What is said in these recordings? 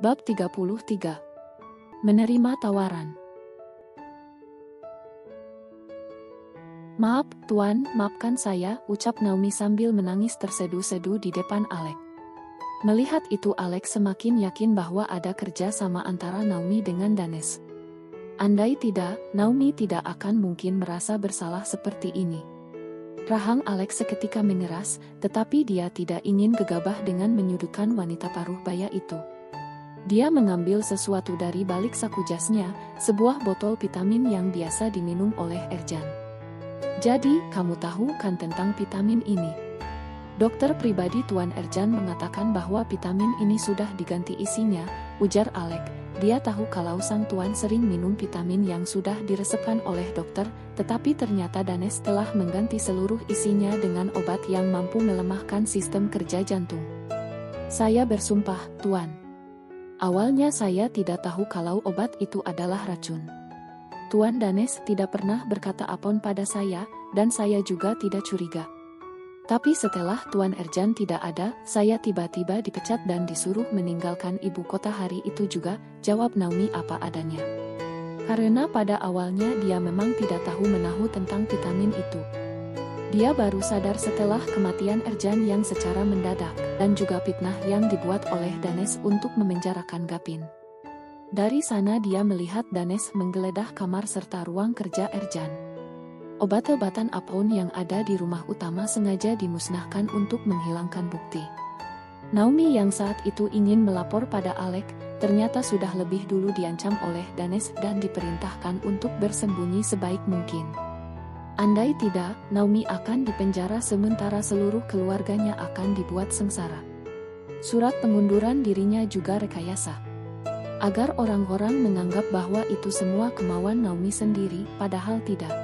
Bab 33. Menerima tawaran. "Maaf, Tuan, maafkan saya," ucap Naomi sambil menangis terseduh-seduh di depan Alex. Melihat itu Alex semakin yakin bahwa ada kerja sama antara Naomi dengan Danes. Andai tidak, Naomi tidak akan mungkin merasa bersalah seperti ini. Rahang Alex seketika mengeras, tetapi dia tidak ingin gegabah dengan menyudutkan wanita paruh baya itu. Dia mengambil sesuatu dari balik saku jasnya, sebuah botol vitamin yang biasa diminum oleh Ercan. "Jadi, kamu tahu kan tentang vitamin ini?" "Dokter pribadi Tuan Ercan mengatakan bahwa vitamin ini sudah diganti isinya," ujar Alex. Dia tahu kalau sang tuan sering minum vitamin yang sudah diresepkan oleh dokter, tetapi ternyata Danes telah mengganti seluruh isinya dengan obat yang mampu melemahkan sistem kerja jantung. "Saya bersumpah, Tuan. Awalnya saya tidak tahu kalau obat itu adalah racun. Tuan Danes tidak pernah berkata apapun pada saya, dan saya juga tidak curiga. Tapi setelah Tuan Ercan tidak ada, saya tiba-tiba dipecat dan disuruh meninggalkan ibu kota hari itu juga," jawab Naomi apa adanya. Karena pada awalnya dia memang tidak tahu menahu tentang vitamin itu. Dia baru sadar setelah kematian Ercan yang secara mendadak, dan juga fitnah yang dibuat oleh Danes untuk memenjarakan Gapin. Dari sana dia melihat Danes menggeledah kamar serta ruang kerja Ercan. Obat-obatan apapun yang ada di rumah utama sengaja dimusnahkan untuk menghilangkan bukti. Naomi yang saat itu ingin melapor pada Alex, ternyata sudah lebih dulu diancam oleh Danes dan diperintahkan untuk bersembunyi sebaik mungkin. Andai tidak, Naomi akan dipenjara sementara seluruh keluarganya akan dibuat sengsara. Surat pengunduran dirinya juga rekayasa. Agar orang-orang menganggap bahwa itu semua kemauan Naomi sendiri, padahal tidak.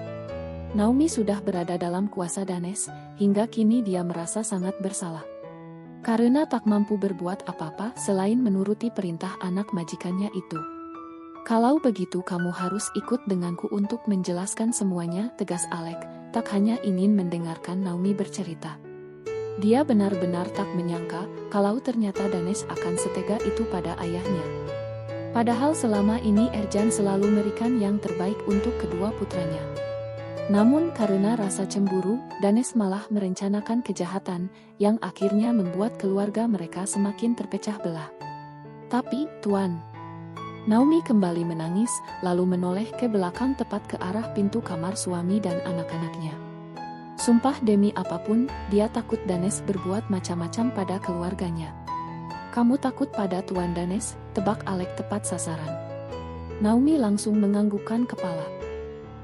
Naomi sudah berada dalam kuasa Danes, hingga kini dia merasa sangat bersalah. Karena tak mampu berbuat apa-apa selain menuruti perintah anak majikannya itu. "Kalau begitu kamu harus ikut denganku untuk menjelaskan semuanya," tegas Alex, tak hanya ingin mendengarkan Naomi bercerita. Dia benar-benar tak menyangka kalau ternyata Danes akan setega itu pada ayahnya. Padahal selama ini Ercan selalu memberikan yang terbaik untuk kedua putranya. Namun karena rasa cemburu, Danes malah merencanakan kejahatan, yang akhirnya membuat keluarga mereka semakin terpecah belah. "Tapi, Tuan..." Naomi kembali menangis, lalu menoleh ke belakang tepat ke arah pintu kamar suami dan anak-anaknya. Sumpah demi apapun, dia takut Danes berbuat macam-macam pada keluarganya. "Kamu takut pada Tuan Danes?" tebak Alex tepat sasaran. Naomi langsung menganggukkan kepala.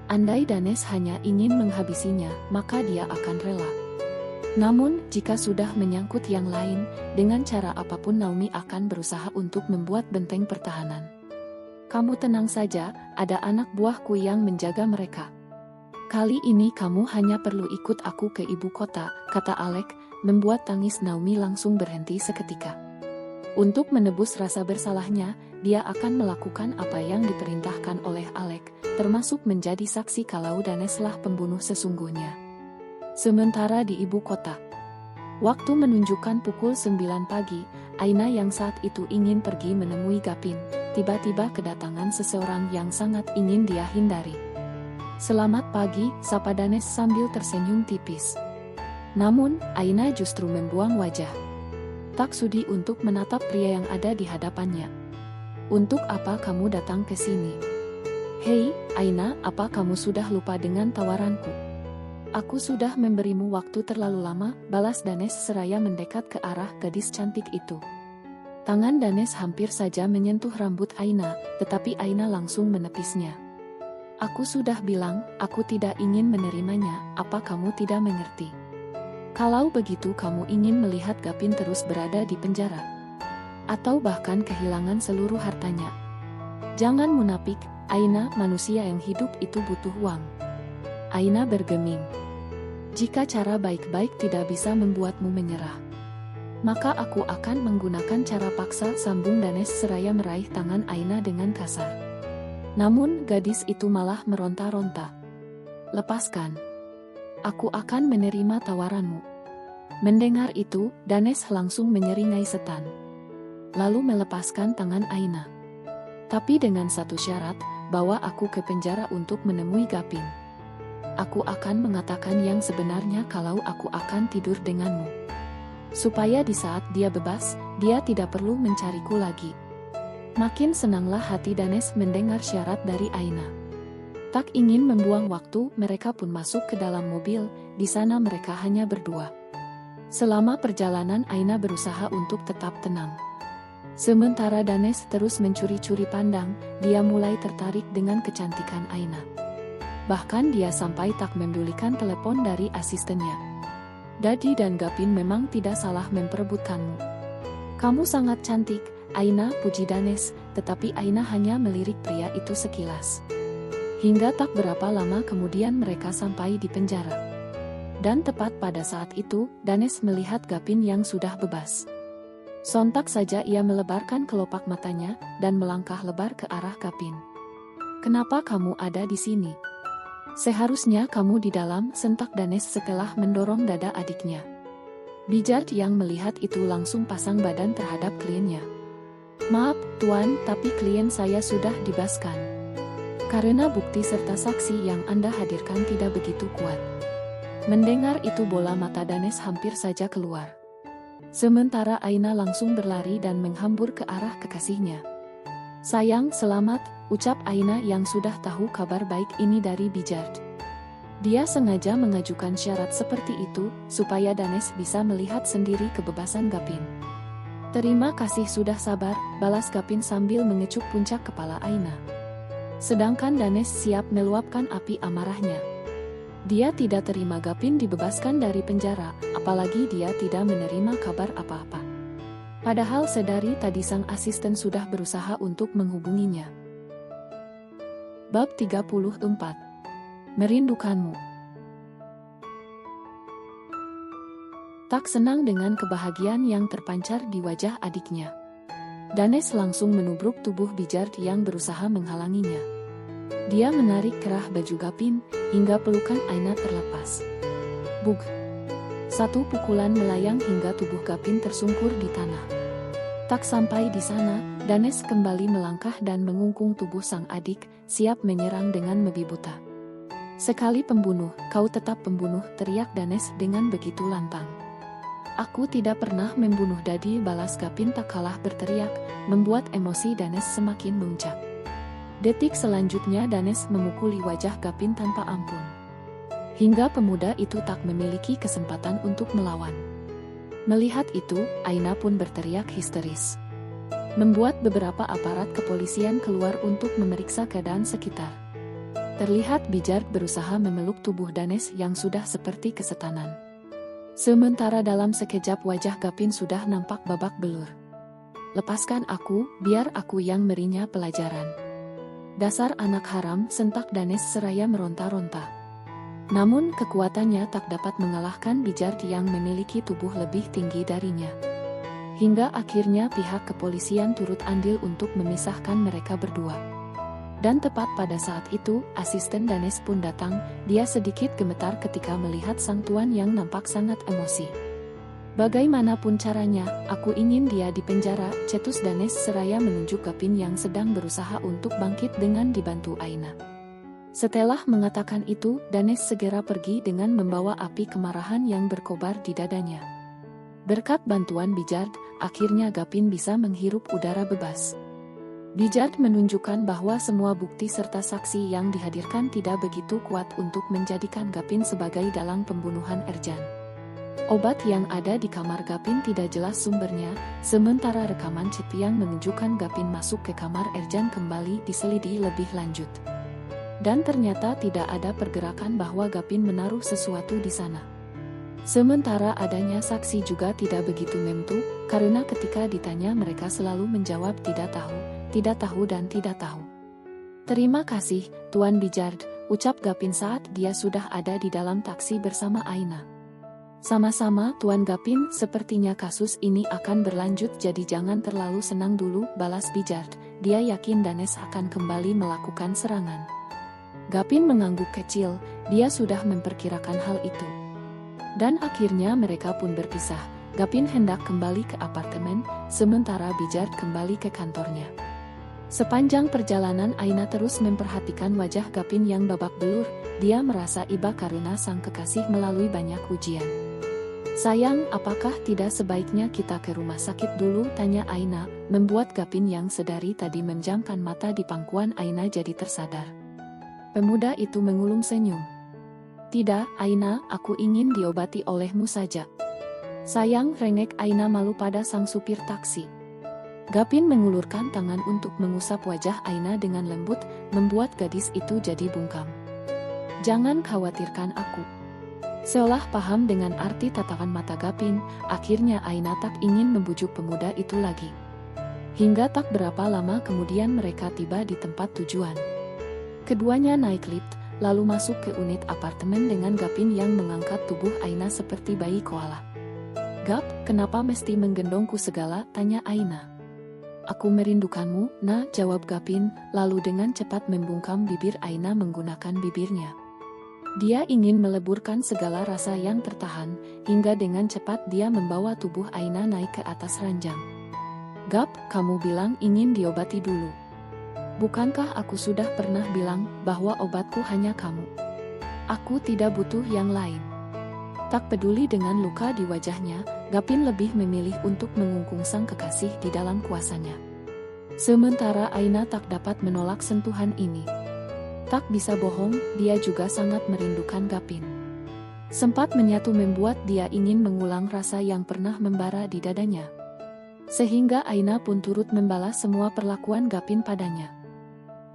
Andai Danes hanya ingin menghabisinya, maka dia akan rela. Namun, jika sudah menyangkut yang lain, dengan cara apapun Naomi akan berusaha untuk membuat benteng pertahanan. "Kamu tenang saja, ada anak buahku yang menjaga mereka. Kali ini kamu hanya perlu ikut aku ke ibu kota," kata Alex, membuat tangis Naomi langsung berhenti seketika. Untuk menebus rasa bersalahnya, dia akan melakukan apa yang diperintahkan oleh Alex, termasuk menjadi saksi kalau Daneslah pembunuh sesungguhnya. Sementara di ibu kota, waktu menunjukkan pukul 9 pagi, Aina yang saat itu ingin pergi menemui Gapin, tiba-tiba kedatangan seseorang yang sangat ingin dia hindari. "Selamat pagi," sapa Danes sambil tersenyum tipis. Namun, Aina justru membuang wajah. Tak sudi untuk menatap pria yang ada di hadapannya. "Untuk apa kamu datang ke sini?" "Hei, Aina, apa kamu sudah lupa dengan tawaranku?" "Aku sudah memberimu waktu terlalu lama," balas Danes seraya mendekat ke arah gadis cantik itu. Tangan Danes hampir saja menyentuh rambut Aina, tetapi Aina langsung menepisnya. "Aku sudah bilang, aku tidak ingin menerimanya, apa kamu tidak mengerti? Kalau begitu kamu ingin melihat Gapin terus berada di penjara? Atau bahkan kehilangan seluruh hartanya? Jangan munafik, Aina, manusia yang hidup itu butuh uang." Aina bergeming. "Jika cara baik-baik tidak bisa membuatmu menyerah, maka aku akan menggunakan cara paksa," sambung Danes seraya meraih tangan Aina dengan kasar. Namun gadis itu malah meronta-ronta. "Lepaskan. Aku akan menerima tawaranmu." Mendengar itu, Danes langsung menyeringai setan. lalu melepaskan tangan Aina. Tapi dengan satu syarat, bawa aku ke penjara untuk menemui Gapin. Aku akan mengatakan yang sebenarnya kalau aku akan tidur denganmu. Supaya di saat dia bebas, dia tidak perlu mencariku lagi. Makin senanglah hati Danes mendengar syarat dari Aina. Tak ingin membuang waktu, mereka pun masuk ke dalam mobil. Di sana mereka hanya berdua. Selama perjalanan Aina berusaha untuk tetap tenang. Sementara Danes terus mencuri-curi pandang, dia mulai tertarik dengan kecantikan Aina. Bahkan dia sampai tak mempedulikan telepon dari asistennya. Dadi dan Gapin memang tidak salah memperebutkanmu. Kamu sangat cantik, Aina, puji Danes, tetapi Aina hanya melirik pria itu sekilas. Hingga tak berapa lama kemudian mereka sampai di penjara. Dan tepat pada saat itu, Danes melihat Gapin yang sudah bebas. Sontak saja ia melebarkan kelopak matanya, dan melangkah lebar ke arah Gapin. Kenapa kamu ada di sini? Seharusnya kamu di dalam, sentak Danes setelah mendorong dada adiknya. Bijard yang melihat itu langsung pasang badan terhadap kliennya. Maaf, Tuan, tapi klien saya sudah dibebaskan. Karena bukti serta saksi yang Anda hadirkan tidak begitu kuat. Mendengar itu bola mata Danes hampir saja keluar. Sementara Aina langsung berlari dan menghambur ke arah kekasihnya. Sayang, selamat, ucap Aina yang sudah tahu kabar baik ini dari Bijard. Dia sengaja mengajukan syarat seperti itu, supaya Danes bisa melihat sendiri kebebasan Gapin. Terima kasih sudah sabar, balas Gapin sambil mengecup puncak kepala Aina. Sedangkan Danes siap meluapkan api amarahnya. Dia tidak terima Gapin dibebaskan dari penjara, apalagi dia tidak menerima kabar apa-apa. Padahal sedari tadi sang asisten sudah berusaha untuk menghubunginya. Bab 34. Merindukanmu. Tak senang dengan kebahagiaan yang terpancar di wajah adiknya. Danes langsung menubruk tubuh Bijard yang berusaha menghalanginya. Dia menarik kerah baju Gapin, hingga pelukan Aina terlepas. Bug! Satu pukulan melayang hingga tubuh Gapin tersungkur di tanah. Tak sampai di sana, Danes kembali melangkah dan mengungkung tubuh sang adik, siap menyerang dengan membabi buta. Sekali pembunuh, kau tetap pembunuh, teriak Danes dengan begitu lantang. Aku tidak pernah membunuh, Dadi, balas Gapin tak kalah berteriak, membuat emosi Danes semakin memuncak. Detik selanjutnya Danes memukuli wajah Gapin tanpa ampun. Hingga pemuda itu tak memiliki kesempatan untuk melawan. Melihat itu, Aina pun berteriak histeris. Membuat beberapa aparat kepolisian keluar untuk memeriksa keadaan sekitar. Terlihat Bijard berusaha memeluk tubuh Danes yang sudah seperti kesetanan. Sementara dalam sekejap wajah Gapin sudah nampak babak belur. Lepaskan aku, biar aku yang merinya pelajaran. Dasar anak haram, sentak Danes seraya meronta-ronta. Namun kekuatannya tak dapat mengalahkan Bijard yang memiliki tubuh lebih tinggi darinya. Hingga akhirnya pihak kepolisian turut andil untuk memisahkan mereka berdua. Dan tepat pada saat itu, asisten Danes pun datang. Dia sedikit gemetar ketika melihat sang tuan yang nampak sangat emosi. Bagaimanapun caranya, aku ingin dia di penjara, cetus Danes seraya menunjuk Gapin yang sedang berusaha untuk bangkit dengan dibantu Aina. Setelah mengatakan itu, Danes segera pergi dengan membawa api kemarahan yang berkobar di dadanya. Berkat bantuan Bijard, akhirnya Gapin bisa menghirup udara bebas. Bijard menunjukkan bahwa semua bukti serta saksi yang dihadirkan tidak begitu kuat untuk menjadikan Gapin sebagai dalang pembunuhan Erjan. Obat yang ada di kamar Gapin tidak jelas sumbernya, sementara rekaman chat yang menunjukkan Gapin masuk ke kamar Erjan kembali diselidiki lebih lanjut. Dan ternyata tidak ada pergerakan bahwa Gapin menaruh sesuatu di sana. Sementara adanya saksi juga tidak begitu memtu, karena ketika ditanya mereka selalu menjawab tidak tahu dan tidak tahu. Terima kasih, Tuan Bijard, ucap Gapin saat dia sudah ada di dalam taksi bersama Aina. Sama-sama, Tuan Gapin, sepertinya kasus ini akan berlanjut jadi jangan terlalu senang dulu, balas Bijard. Dia yakin Danes akan kembali melakukan serangan. Gapin mengangguk kecil, dia sudah memperkirakan hal itu. Dan akhirnya mereka pun berpisah. Gapin hendak kembali ke apartemen, sementara Bijard kembali ke kantornya. Sepanjang perjalanan Aina terus memperhatikan wajah Gapin yang babak belur, dia merasa iba karena sang kekasih melalui banyak ujian. "Sayang, apakah tidak sebaiknya kita ke rumah sakit dulu?" tanya Aina, membuat Gapin yang sedari tadi menjamkan mata di pangkuan Aina jadi tersadar. Pemuda itu mengulum senyum. "Tidak, Aina, aku ingin diobati olehmu saja." "Sayang," rengek Aina malu pada sang supir taksi. Gapin mengulurkan tangan untuk mengusap wajah Aina dengan lembut, membuat gadis itu jadi bungkam. "Jangan khawatirkan aku." Seolah paham dengan arti tatapan mata Gapin, akhirnya Aina tak ingin membujuk pemuda itu lagi. Hingga tak berapa lama kemudian mereka tiba di tempat tujuan. Keduanya naik lift, lalu masuk ke unit apartemen dengan Gapin yang mengangkat tubuh Aina seperti bayi koala. "Gap, kenapa mesti menggendongku segala?" tanya Aina. "Aku merindukanmu, nah," jawab Gapin, lalu dengan cepat membungkam bibir Aina menggunakan bibirnya. Dia ingin meleburkan segala rasa yang tertahan, hingga dengan cepat dia membawa tubuh Aina naik ke atas ranjang. "Gap, kamu bilang ingin diobati dulu. Bukankah aku sudah pernah bilang bahwa obatku hanya kamu? Aku tidak butuh yang lain." Tak peduli dengan luka di wajahnya, Gapin lebih memilih untuk mengungkung sang kekasih di dalam kuasanya. Sementara Aina tak dapat menolak sentuhan ini. Tak bisa bohong, dia juga sangat merindukan Gapin. Sempat menyatu membuat dia ingin mengulang rasa yang pernah membara di dadanya. Sehingga Aina pun turut membalas semua perlakuan Gapin padanya.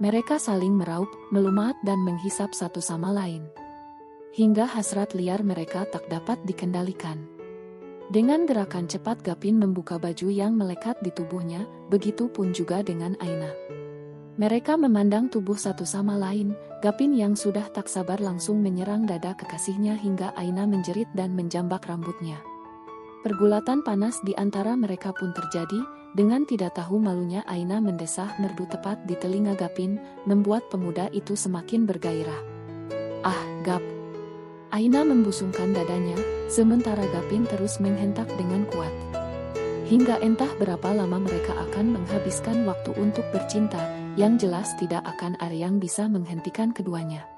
Mereka saling meraup, melumat dan menghisap satu sama lain. Hingga hasrat liar mereka tak dapat dikendalikan. Dengan gerakan cepat Gapin membuka baju yang melekat di tubuhnya, begitu pun juga dengan Aina. Mereka memandang tubuh satu sama lain, Gapin yang sudah tak sabar langsung menyerang dada kekasihnya hingga Aina menjerit dan menjambak rambutnya. Pergulatan panas di antara mereka pun terjadi, dengan tidak tahu malunya Aina mendesah merdu tepat di telinga Gapin, membuat pemuda itu semakin bergairah. "Ah, Gap!" Aina membusungkan dadanya, sementara Gapin terus menghentak dengan kuat. Hingga entah berapa lama mereka akan menghabiskan waktu untuk bercinta, yang jelas tidak akan ada yang bisa menghentikan keduanya.